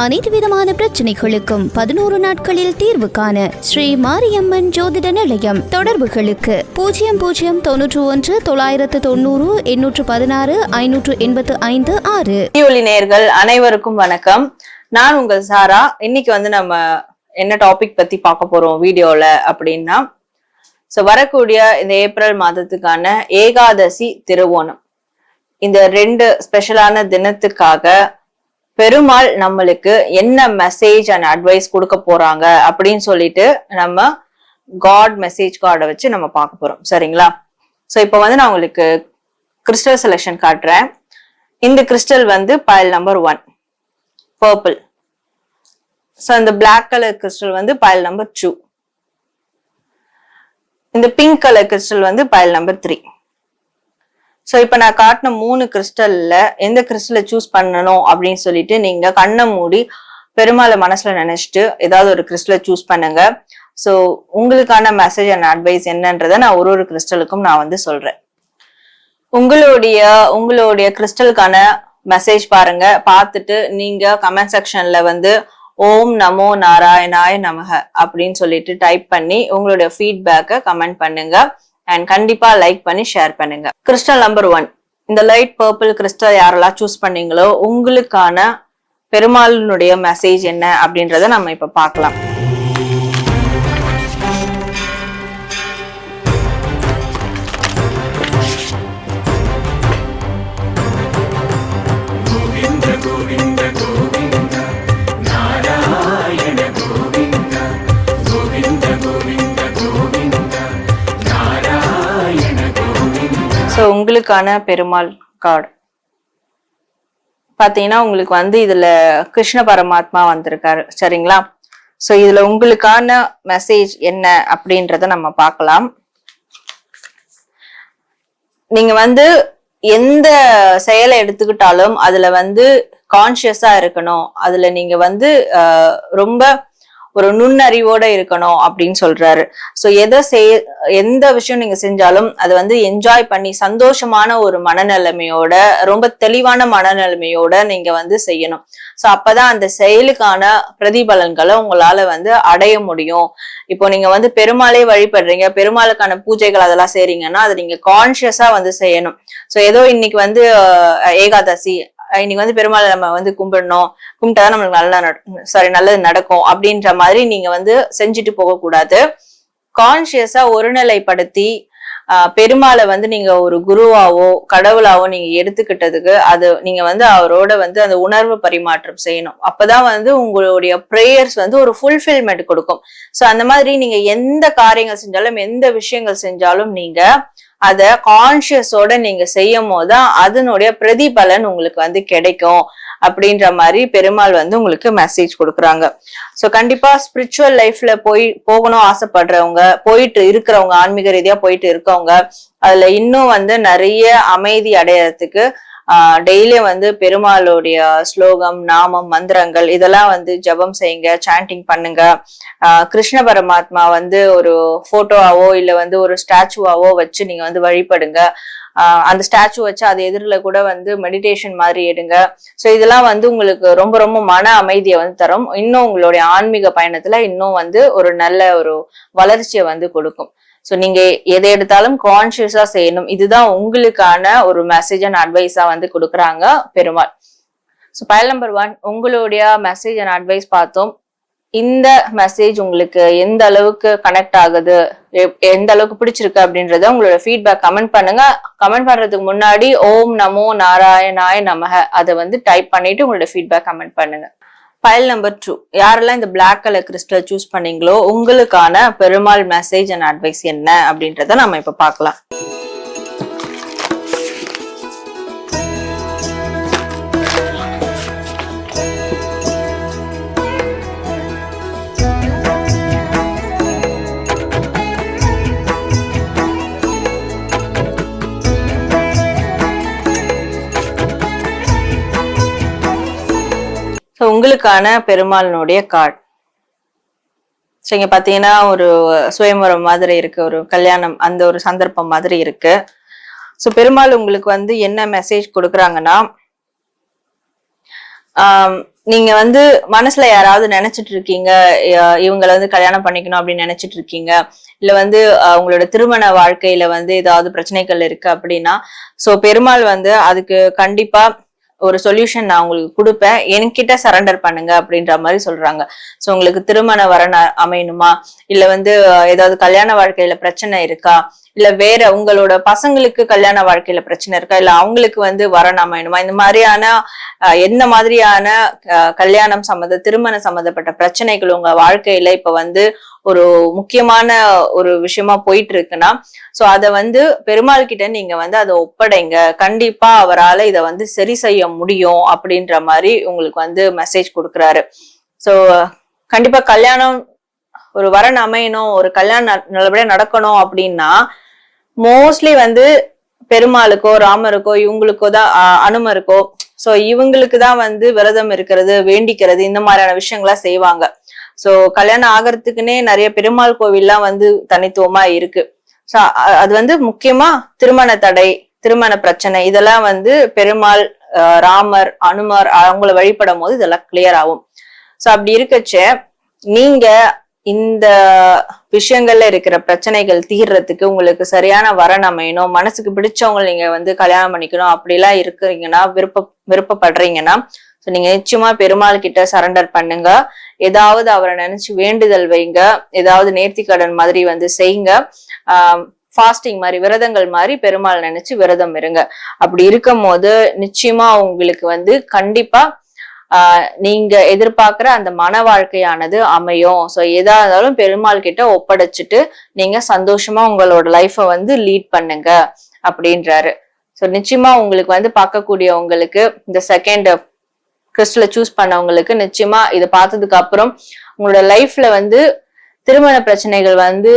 அனைத்து விதமான பிரச்சனைகளுக்கும் 11 நாட்களில் தீர்வு காண ஸ்ரீ மாரியம்மன் ஜோதிட நிலையம். தொடர்புகளுக்கு 0091 990 816 585 6. நேயர்கள் அனைவருக்கும் வணக்கம். நான் உங்கள் சாரா. இன்னைக்கு நம்ம என்ன டாபிக் பத்தி பார்க்க போறோம் வீடியோல அப்படின்னா, வரக்கூடிய இந்த ஏப்ரல் மாதத்துக்கான ஏகாதசி திருவோணம், இந்த 2 ஸ்பெஷலான தினத்துக்காக பெருமாள் நம்மளுக்கு என்ன மெசேஜ் அண்ட் அட்வைஸ் கொடுக்க போறாங்க அப்படின்னு சொல்லிட்டு நம்ம காட் மெசேஜ் கார்டை வச்சு நம்ம பார்க்க போறோம். சரிங்களா? இப்போ நான் உங்களுக்கு கிறிஸ்டல் செலெக்ஷன் காட்டுறேன். இந்த கிறிஸ்டல் பைல் நம்பர் 1 பர்பிள். இந்த black colour crystal pile number 2. இந்த pink colour crystal pile number 3. இப்ப நான் காட்டின 3 கிறிஸ்டல்ல எந்த கிறிஸ்டலை சூஸ் பண்ணணும் அப்படின்னு சொல்லிட்டு நீங்க கண்ணை மூடி பெருமாளை மனசுல நினைச்சிட்டு ஏதாவது ஒரு கிறிஸ்டலை சூஸ் பண்ணுங்க. உங்களுக்கான மெசேஜ் அண்ட் அட்வைஸ் என்னன்றதை நான் ஒரு கிறிஸ்டலுக்கும் நான் சொல்றேன். உங்களுடைய கிறிஸ்டலுக்கான மெசேஜ் பாருங்க. பார்த்துட்டு நீங்க கமெண்ட் செக்ஷன்ல ஓம் நமோ நாராயணாய நமக அப்படின்னு சொல்லிட்டு டைப் பண்ணி உங்களுடைய ஃபீட்பேக்கை கமெண்ட் பண்ணுங்க. அண்ட் கண்டிப்பா லைக் பண்ணி ஷேர் பண்ணுங்க. கிறிஸ்டல் நம்பர் 1, இந்த லைட் பர்பிள் கிறிஸ்டல் யாரெல்லாம் சூஸ் பண்ணீங்களோ உங்களுக்கான பெருமாளினுடைய மெசேஜ் என்ன அப்படின்றத நம்ம இப்ப பார்க்கலாம். உங்களுக்கான பெருமாள் கார்டு பாத்தீங்கன்னா உங்களுக்கு இதுல கிருஷ்ண பரமாத்மா வந்திருக்காரு. சரிங்களா? இதுல உங்களுக்கான மெசேஜ் என்ன அப்படின்றத நம்ம பார்க்கலாம். நீங்க எந்த செயலை எடுத்துக்கிட்டாலும் அதுல கான்சியஸா இருக்கணும். அதுல நீங்க ரொம்ப ஒரு நுண்ணறிவோட இருக்கணும் அப்படின்னு சொல்றாரு. எந்த விஷயம் நீங்க செஞ்சாலும் அது என்ஜாய் பண்ணி சந்தோஷமான ஒரு மனநிலைமையோட, ரொம்ப தெளிவான மனநிலைமையோட நீங்க செய்யணும். அப்பதான் அந்த செயலுக்கான பிரதிபலன்களை உங்களால அடைய முடியும். இப்போ நீங்க பெருமாளே வழிபடுறீங்க, பெருமாளுக்கான பூஜைகள் அதெல்லாம் செய்றீங்கன்னா அதை நீங்க கான்சியஸா செய்யணும். ஏதோ இன்னைக்கு ஏகாதசி, இன்னைக்கு பெருமாளை நம்ம கும்பிடணும், கும்பிட்டாதான் நம்மளுக்கு நல்லது நடக்கும் அப்படின்ற மாதிரி நீங்க செஞ்சுட்டு போக கூடாது. கான்சியஸா ஒருநிலைப்படுத்தி பெருமாளை நீங்க ஒரு குருவாவோ கடவுளாவோ நீங்க எடுத்துக்கிட்டதுக்கு அது நீங்க அவரோட அந்த உணர்வு பரிமாற்றம் செய்யணும். அப்பதான் உங்களுடைய பிரேயர்ஸ் ஒரு ஃபுல்ஃபில்மெண்ட் கொடுக்கும். அந்த மாதிரி நீங்க எந்த காரியங்கள் செஞ்சாலும், எந்த விஷயங்கள் செஞ்சாலும் நீங்க அத கான்சியஸோட நீங்க செய்யும் போதுதான் அதனுடைய பிரதிபலன் உங்களுக்கு கிடைக்கும் அப்படின்ற மாதிரி பெருமாள் உங்களுக்கு மெசேஜ் கொடுக்குறாங்க. கண்டிப்பா ஸ்பிரிச்சுவல் லைஃப்ல போகணும் ஆசைப்படுறவங்க, போயிட்டு இருக்கிறவங்க, ஆன்மீக ரீதியா போயிட்டு இருக்கவங்க, அதுல இன்னும் நிறைய அமைதி அடையறதுக்கு டெய்லியும் பெருமாளுடைய ஸ்லோகம், நாமம், மந்திரங்கள் இதெல்லாம் ஜபம் செய்யுங்க, சாண்டிங் பண்ணுங்க. கிருஷ்ண பரமாத்மா ஒரு போட்டோவாவோ இல்ல ஒரு ஸ்டாச்சுவாவோ வச்சு நீங்க வழிபடுங்க. அந்த ஸ்டாச்சு வச்சு அது எதிரில கூட மெடிடேஷன் மாதிரி எடுங்க. இதெல்லாம் உங்களுக்கு ரொம்ப ரொம்ப மன அமைதியை தரும். இன்னும் உங்களுடைய ஆன்மீக பயணத்துல இன்னும் ஒரு நல்ல ஒரு வளர்ச்சியை கொடுக்கும். நீங்க எதை எடுத்தாலும் கான்சியஸா செய்யணும். இதுதான் உங்களுக்கான ஒரு மெசேஜ் அண்ட் அட்வைஸா கொடுக்குறாங்க பெருமாள். பைல் நம்பர் 1 உங்களுடைய மெசேஜ் அண்ட் அட்வைஸ் பார்த்தோம். இந்த மெசேஜ் உங்களுக்கு எந்த அளவுக்கு கனெக்ட் ஆகுது, எந்த அளவுக்கு பிடிச்சிருக்கு அப்படின்றத உங்களோட ஃபீட்பேக் கமெண்ட் பண்ணுங்க. கமெண்ட் பண்றதுக்கு முன்னாடி ஓம் நமோ நாராயணாய நமக அதை டைப் பண்ணிட்டு உங்களோட ஃபீட்பேக் கமெண்ட் பண்ணுங்க. பைல் நம்பர் 2 யாரெல்லாம் இந்த பிளாக் கலர் கிறிஸ்டல் சூஸ் பண்ணீங்களோ உங்களுக்கான பெருமாள் மெசேஜ் அண்ட் அட்வைஸ் என்ன அப்படின்றத நம்ம இப்ப பார்க்கலாம். உங்களுக்கான பெருமாளினுடைய கார்டு இங்க பாத்தீங்கன்னா ஒரு சுயம்பரம் மாதிரி இருக்கு, ஒரு கல்யாணம் அந்த ஒரு சந்தர்ப்பம் மாதிரி இருக்கு. பெருமாள் உங்களுக்கு என்ன மெசேஜ் கொடுக்குறாங்கன்னா, நீங்க வந்து மனசுல யாராவது நினைச்சிட்டு இருக்கீங்க, இவங்களை வந்து கல்யாணம் பண்ணிக்கணும் அப்படின்னு நினைச்சிட்டு இருக்கீங்க, இல்ல வந்து உங்களோட திருமண வாழ்க்கையில வந்து ஏதாவது பிரச்சனைகள் இருக்கு அப்படின்னா, சோ பெருமாள் வந்து அதுக்கு கண்டிப்பா ஒரு சொல்யூஷன் நான் உங்களுக்கு கொடுப்பேன், என்கிட்ட சரண்டர் பண்ணுங்க அப்படின்ற மாதிரி சொல்றாங்க. சோ உங்களுக்கு திருமண வரன் அமையணுமா, இல்ல வந்து ஏதாவது கல்யாண வாழ்க்கையில பிரச்சனை இருக்கா, இல்ல வேற உங்களோட பசங்களுக்கு கல்யாண வாழ்க்கையில பிரச்சனை இருக்கா, இல்ல அவங்களுக்கு வந்து வரன் அமையணுமா, இந்த மாதிரியான எந்த மாதிரியான கல்யாணம் திருமண சம்பந்தப்பட்ட பிரச்சனைகள் உங்க வாழ்க்கையில இப்ப வந்து ஒரு முக்கியமான ஒரு விஷயமா போயிட்டு இருக்குன்னா, சோ அத வந்து பெருமாள் கிட்ட நீங்க வந்து அதை ஒப்படைங்க, கண்டிப்பா அவரால் இதை வந்து சரி செய்ய முடியும் அப்படின்ற மாதிரி உங்களுக்கு வந்து மெசேஜ் கொடுக்குறாரு. சோ கண்டிப்பா கல்யாணம் ஒரு வரன் அமையணும், ஒரு கல்யாணம் நல்லபடியா நடக்கணும் அப்படின்னா மோஸ்ட்லி வந்து பெருமாளுக்கோ ராமருக்கோ இவங்களுக்கோ தான் அனுமருக்கோ சோ இவங்களுக்கு தான் வந்து விரதம் இருக்கிறது, வேண்டிக்கிறது, இந்த மாதிரியான விஷயங்களா செய்வாங்க. சோ கல்யாணம் ஆகிறதுக்குன்னே நிறைய பெருமாள் கோவில்லாம் வந்து தனித்துவமா இருக்கு. சோ அது வந்து முக்கியமா திருமண தடை, திருமண பிரச்சனை இதெல்லாம் வந்து பெருமாள், ராமர், அனுமர் அவங்கள வழிபடும் போது இதெல்லாம் கிளியர் ஆகும். சோ அப்படி இருக்கச்ச நீங்க இந்த விஷயங்கள்ல இருக்கிற பிரச்சனைகள் தீர்றதுக்கு உங்களுக்கு சரியான வரன் அமையணும், மனசுக்கு பிடிச்சவங்க நீங்க வந்து கல்யாணம் பண்ணிக்கணும் அப்படிலாம் இருக்கிறீங்கன்னா, விருப்பப்படுறீங்கன்னா நீங்க நிச்சயமா பெருமாள் கிட்ட சரண்டர் பண்ணுங்க. ஏதாவது அவரை நினைச்சு வேண்டுதல் வைங்க, ஏதாவது நேர்த்தி கடன் மாதிரி வந்து செய்யுங்க, ஃபாஸ்டிங் மாதிரி விரதங்கள் மாதிரி பெருமாள் நினைச்சு விரதம் இருங்க. அப்படி இருக்கும் போது நிச்சயமா உங்களுக்கு வந்து கண்டிப்பா நீங்க எதிர்பார்க்கிற அந்த மன வாழ்க்கையானது அமையும். சோ எதா இருந்தாலும் பெருமாள் கிட்ட ஒப்படைச்சிட்டு நீங்க சந்தோஷமா உங்களோட லைஃப வந்து லீட் பண்ணுங்க அப்படின்றாரு. சோ நிச்சயமா உங்களுக்கு வந்து பார்க்கக்கூடியவங்களுக்கு, இந்த செகண்ட் கிறிஸ்டல சூஸ் பண்ணவங்களுக்கு நிச்சயமா இதை பார்த்ததுக்கு அப்புறம் உங்களோட லைஃப்ல வந்து திருமண பிரச்சனைகள் வந்து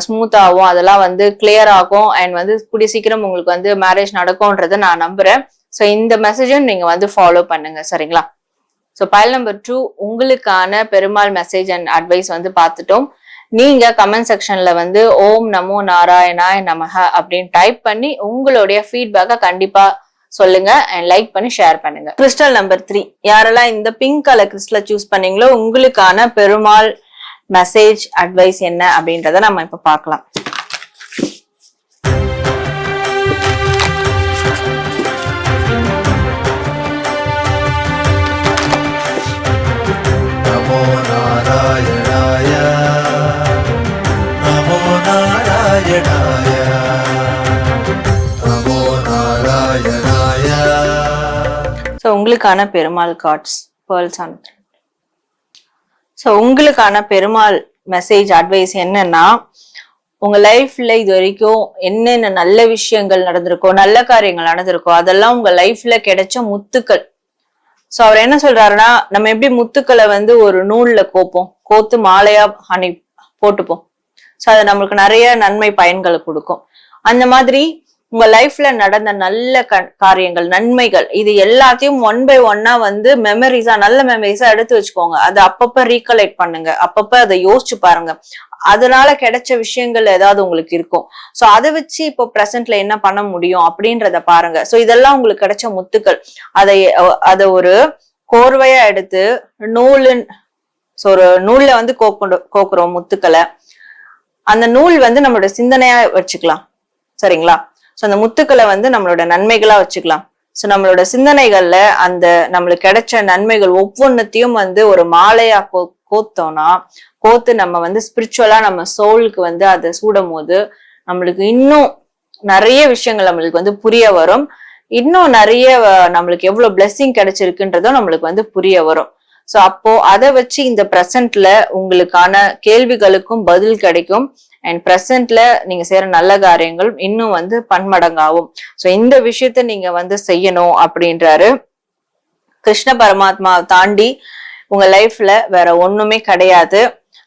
ஸ்மூத் ஆகும், அதெல்லாம் வந்து கிளியர் ஆகும், அண்ட் வந்து கூடிய சீக்கிரம் உங்களுக்கு வந்து மேரேஜ் நடக்கும்ன்றதை நான் நம்புறேன். சோ இந்த மெசேஜும் நீங்க வந்து ஃபாலோ பண்ணுங்க, சரிங்களா? ஸோ பைல் நம்பர் 2 உங்களுக்கான பெருமாள் மெசேஜ் அண்ட் அட்வைஸ் வந்து பார்த்துட்டோம். நீங்க கமெண்ட் செக்ஷன்ல வந்து ஓம் நமோ நாராயணாய நமஹ அப்படின்னு டைப் பண்ணி உங்களுடைய ஃபீட்பேக்கை கண்டிப்பா சொல்லுங்க அண்ட் லைக் பண்ணி ஷேர் பண்ணுங்க. கிறிஸ்டல் நம்பர் 3 யாரெல்லாம் இந்த பிங்க் கலர் கிறிஸ்டலை சூஸ் பண்ணீங்களோ உங்களுக்கான பெருமாள் மெசேஜ் அட்வைஸ் என்ன அப்படின்றத நம்ம இப்ப பார்க்கலாம். உங்களுக்கான பெருமாள் கார்ட்ஸ் பேர்ல்ஸ் ஆன். சோ உங்களுக்கான பெருமாள் மெசேஜ் அட்வைஸ் என்னன்னா, உங்க லைஃப்ல இது வரைக்கும் என்னென்ன நல்ல விஷயங்கள் நடந்திருக்கோ, நல்ல காரியங்கள் நடந்திருக்கோ, அதெல்லாம் உங்க லைஃப்ல கிடைச்ச முத்துக்கள். சோ அவர் என்ன சொல்றாருன்னா, நம்ம எப்படி முத்துக்களை வந்து ஒரு நூல்ல கோத்து மாலையா போட்டுப்போம். சோ அது நம்மளுக்கு நிறைய நன்மை பயன்களை கொடுக்கும். அந்த மாதிரி உங்க லைஃப்ல நடந்த நல்ல காரியங்கள், நன்மைகள், இது எல்லாத்தையும் ஒன் பை ஒன்னா வந்து நல்ல மெமரிஸா எடுத்து வச்சுக்கோங்க. அதை அப்பப்ப ரீகலெக்ட் பண்ணுங்க, அப்பப்ப அதை யோசிச்சு பாருங்க. அதனால கிடைச்ச விஷயங்கள் ஏதாவது உங்களுக்கு இருக்கும். சோ அதை வச்சு இப்போ பிரசன்ட்ல என்ன பண்ண முடியும் அப்படின்றத பாருங்க. சோ இதெல்லாம் உங்களுக்கு கிடைச்ச முத்துக்கள். அதை ஒரு கோர்வையா எடுத்து ஒரு நூல்ல வந்து கோக்குறோம் முத்துக்களை. அந்த நூல் வந்து நம்மளோட சிந்தனையா வச்சுக்கலாம், சரிங்களா? சோ அந்த முத்துக்களை வந்து நம்மளோட நன்மைகளா வச்சுக்கலாம். சோ நம்மளோட சிந்தனைகள்ல அந்த நம்மளுக்கு கிடைச்ச நன்மைகள் ஒவ்வொன்னத்தையும் வந்து ஒரு மாலையா கோத்து நம்ம வந்து ஸ்பிரிச்சுவலா நம்ம சோலுக்கு வந்து அதை சூடும் போது நம்மளுக்கு இன்னும் நிறைய விஷயங்கள் நம்மளுக்கு வந்து புரிய வரும். இன்னும் நிறைய நம்மளுக்கு எவ்வளவு பிளெஸிங் கிடைச்சிருக்குன்றதும் நம்மளுக்கு வந்து புரிய வரும். சோ அப்போ அதை வச்சு இந்த பிரசன்ட்ல உங்களுக்கான கேள்விகளுக்கும் பதில் கிடைக்கும். அண்ட் பிரசன்ட்ல நீங்க செய்யற நல்ல காரியங்கள் இன்னும் வந்து பன்மடங்காகும். சோ இந்த விஷயத்த நீங்க வந்து செய்யணும் அப்படின்றாரு. கிருஷ்ண பரமாத்மா தாண்டி உங்க லைஃப்ல வேற ஒண்ணுமே கிடையாது.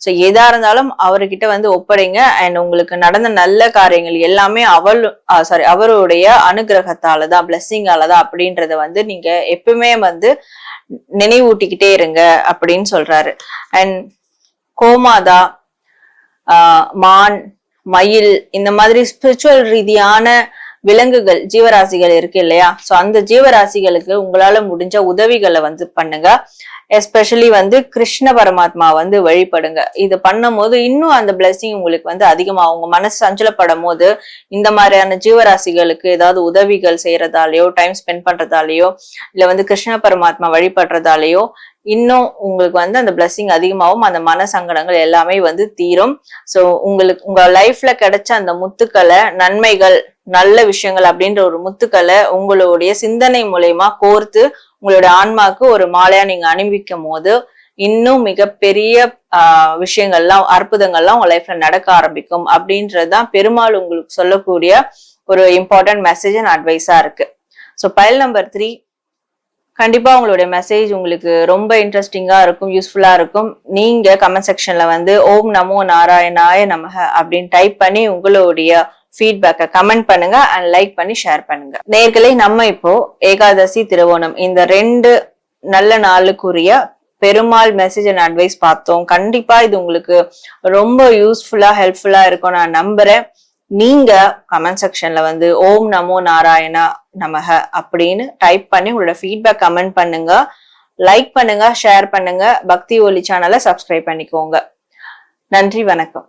சோ எதா இருந்தாலும் அவர்கிட்ட வந்து ஒப்படைங்க. அண்ட் உங்களுக்கு நடந்த நல்ல காரியங்கள் எல்லாமே அவருடைய அனுகிரகத்தாலதான், பிளெஸிங்காலதான் அப்படின்றத வந்து நீங்க எப்பவுமே வந்து நினைவூட்டிக்கிட்டே இருங்க அப்படின்னு சொல்றாரு. அண்ட் கோமாதா, மான், மயில், இந்த மாதிரி ஸ்பிரிச்சுவல் ரீதியான விலங்குகள் ஜீவராசிகள் இருக்கு இல்லையா, சோ அந்த ஜீவராசிகளுக்கு உங்களால முடிஞ்ச உதவிகளை வந்து பண்ணுங்க. எஸ்பெஷலி வந்து கிருஷ்ண பரமாத்மா வந்து வழிபடுங்க. இது பண்ணும் போது இன்னும் அந்த பிளெஸிங் உங்களுக்கு வந்து அதிகமா, உங்க மனசு சஞ்சலப்படும் போது இந்த மாதிரியான ஜீவராசிகளுக்கு ஏதாவது உதவிகள் செய்யறதாலேயோ, டைம் ஸ்பெண்ட் பண்றதாலேயோ, இல்ல வந்து கிருஷ்ண பரமாத்மா வழிபடுறதாலேயோ இன்னும் உங்களுக்கு வந்து அந்த பிளெஸிங் அதிகமாகும். அந்த மன சங்கடங்கள் எல்லாமே வந்து தீரும். சோ உங்களுக்கு உங்க லைஃப்ல கிடைச்ச அந்த முத்துக்களை, நன்மைகள், நல்ல விஷயங்கள் அப்படின்ற ஒரு முத்துக்களை உங்களுடைய சிந்தனை மூலயமா கோர்த்து உங்களுடைய ஆன்மாக்கு ஒரு மாலையா நீங்க அணிவிக்கும் போது இன்னும் மிகப்பெரிய விஷயங்கள்லாம், அற்புதங்கள்லாம் உங்க லைஃப்ல நடக்க ஆரம்பிக்கும் அப்படின்றதுதான் பெருமாள் உங்களுக்கு சொல்லக்கூடிய ஒரு இம்பார்ட்டன்ட் மெசேஜ் அண்ட் அட்வைஸா இருக்கு. ஸோ பைல் நம்பர் 3, கண்டிப்பா உங்களுடைய மெசேஜ் உங்களுக்கு ரொம்ப இன்ட்ரெஸ்டிங்கா இருக்கும், யூஸ்ஃபுல்லா இருக்கும். நீங்க கமெண்ட் செக்ஷன்ல வந்து ஓம் நமோ நாராயணாய நமஹ அப்படின்னு டைப் பண்ணி உங்களுடைய ஃபீட்பேக்கை கமெண்ட் பண்ணுங்க அண்ட் லைக் பண்ணி ஷேர் பண்ணுங்க. நேர்களே, நம்ம இப்போ ஏகாதசி, திருவோணம் இந்த 2 நல்ல நாளுக்குரிய பெருமாள் மெசேஜ் அண்ட் அட்வைஸ் பார்த்தோம். கண்டிப்பா இது உங்களுக்கு ரொம்ப யூஸ்ஃபுல்லா, ஹெல்ப்ஃபுல்லா இருக்கும் நான் நம்புறேன். நீங்க கமெண்ட் செக்ஷன்ல வந்து ஓம் நமோ நாராயணா நமஹ அப்படின்னு டைப் பண்ணி உங்களோட ஃபீட்பேக் கமெண்ட் பண்ணுங்க, லைக் பண்ணுங்க, ஷேர் பண்ணுங்க. பக்தி ஒலி சேனலை சப்ஸ்கிரைப் பண்ணிக்கோங்க. நன்றி, வணக்கம்.